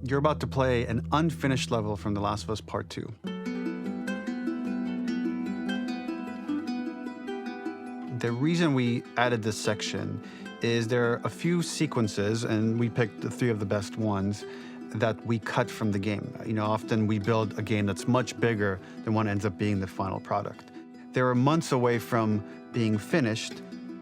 You're about to play an unfinished level from The Last of Us Part 2. The reason we added this section is there are a few sequences, and we picked the 3 of the best ones, that we cut from the game. Often we build a game that's much bigger than what ends up being the final product. They were months away from being finished,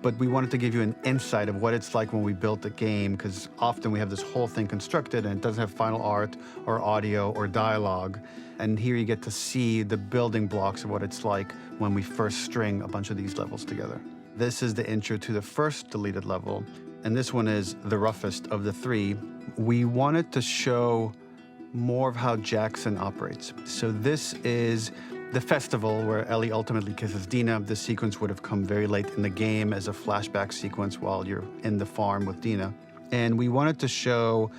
but we wanted to give you an insight of what it's like when we built a game, because often we have this whole thing constructed and it doesn't have final art or audio or dialogue. And here you get to see the building blocks of what it's like when we first string a bunch of these levels together. This is the intro to the first deleted level, and this one is the roughest of the 3. We wanted to show more of how Jackson operates. So this is the festival where Ellie ultimately kisses Dina. This sequence would have come very late in the game as a flashback sequence while you're in the farm with Dina. And we wanted to show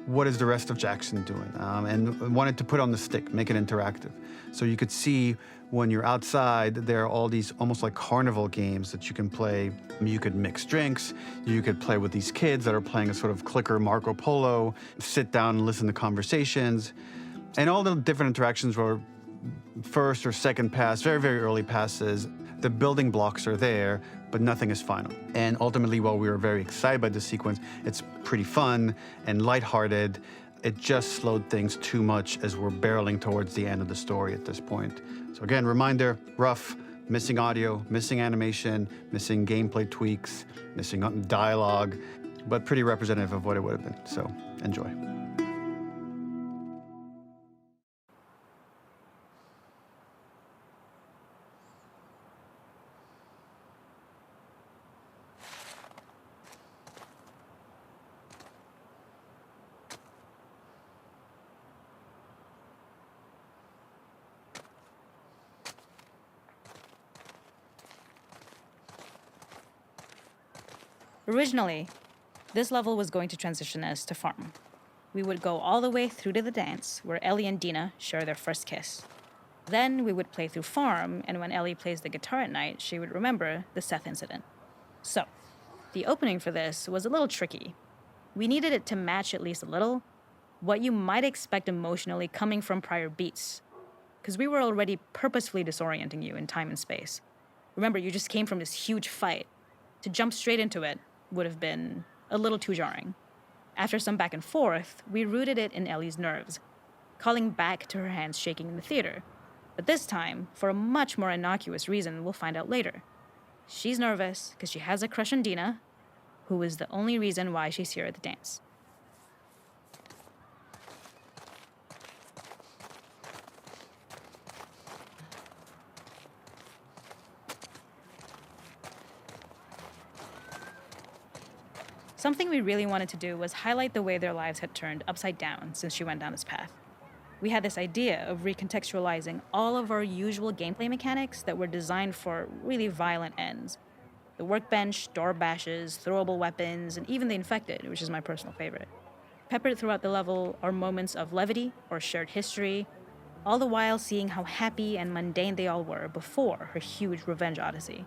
what is the rest of Jackson doing, and wanted to put on the stick, make it interactive. So you could see when you're outside, there are all these almost like carnival games that you can play. You could mix drinks, you could play with these kids that are playing a sort of clicker Marco Polo, sit down and listen to conversations. And all the different interactions were first or second pass, very, very early passes. The building blocks are there, but nothing is final. And ultimately, while we were very excited by this sequence, it's pretty fun and lighthearted. It just slowed things too much as we're barreling towards the end of the story at this point. So again, reminder, rough, missing audio, missing animation, missing gameplay tweaks, missing dialogue, but pretty representative of what it would have been. So enjoy. Originally, this level was going to transition us to farm. We would go all the way through to the dance, where Ellie and Dina share their first kiss. Then we would play through farm, and when Ellie plays the guitar at night, she would remember the Seth incident. So, the opening for this was a little tricky. We needed it to match at least a little what you might expect emotionally coming from prior beats, because we were already purposefully disorienting you in time and space. Remember, you just came from this huge fight. To jump straight into it would have been a little too jarring. After some back and forth, we rooted it in Ellie's nerves, calling back to her hands shaking in the theater. But this time, for a much more innocuous reason we'll find out later. She's nervous because she has a crush on Dina, who is the only reason why she's here at the dance. Something we really wanted to do was highlight the way their lives had turned upside down since she went down this path. We had this idea of recontextualizing all of our usual gameplay mechanics that were designed for really violent ends. The workbench, door bashes, throwable weapons, and even the infected, which is my personal favorite. Peppered throughout the level are moments of levity or shared history, all the while seeing how happy and mundane they all were before her huge revenge odyssey.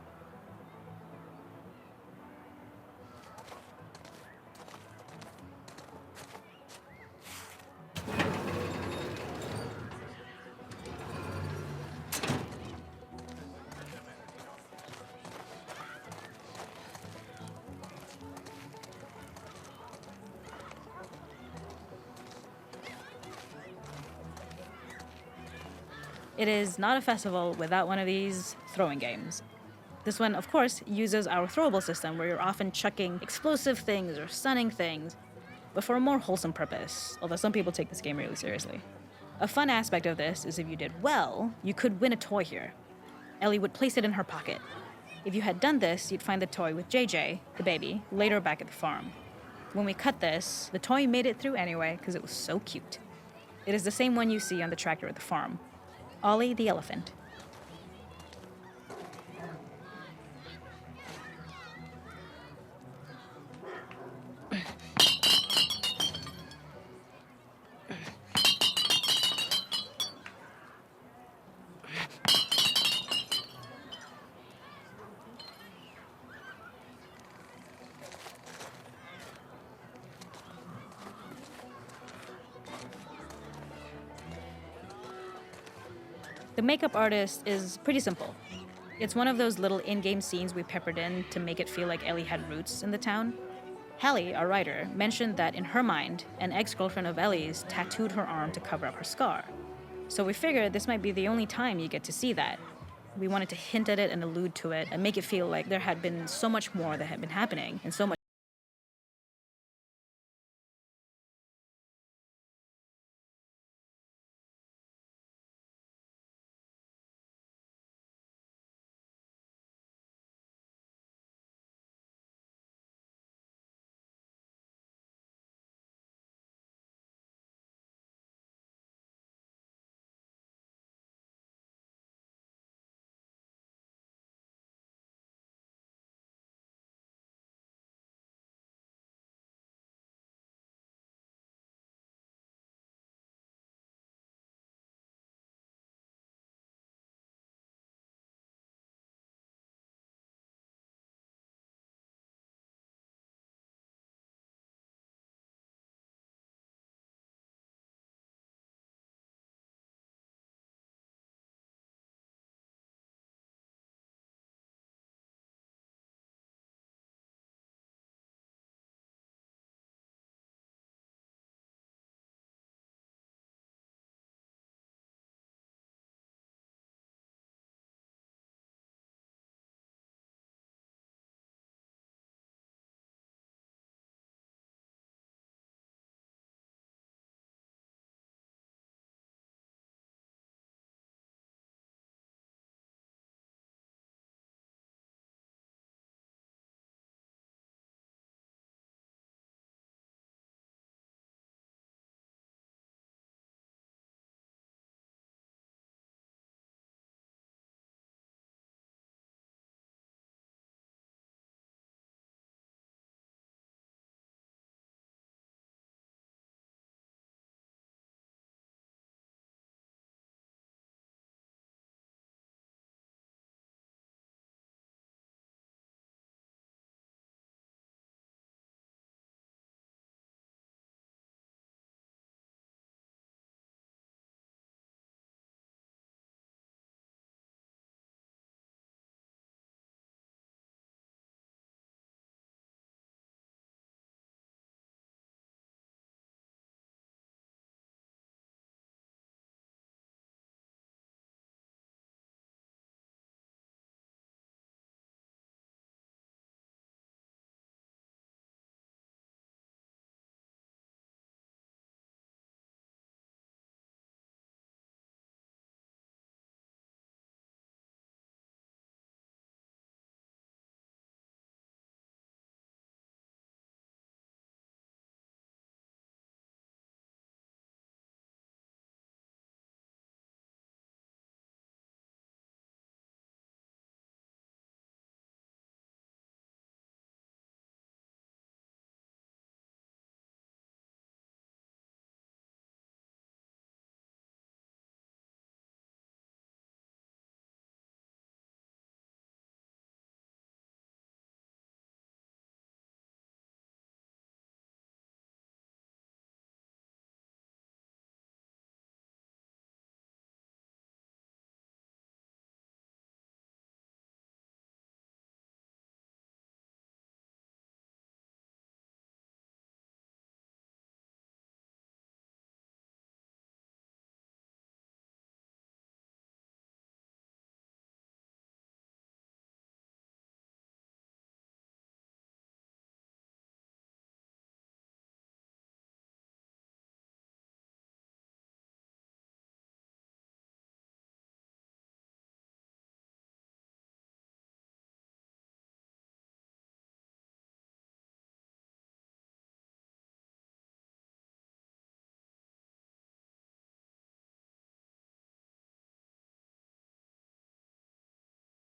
It is not a festival without one of these throwing games. This one, of course, uses our throwable system where you're often chucking explosive things or stunning things, but for a more wholesome purpose, although some people take this game really seriously. A fun aspect of this is if you did well, you could win a toy here. Ellie would place it in her pocket. If you had done this, you'd find the toy with JJ, the baby, later back at the farm. When we cut this, the toy made it through anyway because it was so cute. It is the same one you see on the tractor at the farm. Ollie the elephant. The makeup artist is pretty simple. It's one of those little in-game scenes we peppered in to make it feel like Ellie had roots in the town. Hallie, our writer, mentioned that in her mind, an ex-girlfriend of Ellie's tattooed her arm to cover up her scar. So we figured this might be the only time you get to see that. We wanted to hint at it and allude to it and make it feel like there had been so much more that had been happening and so much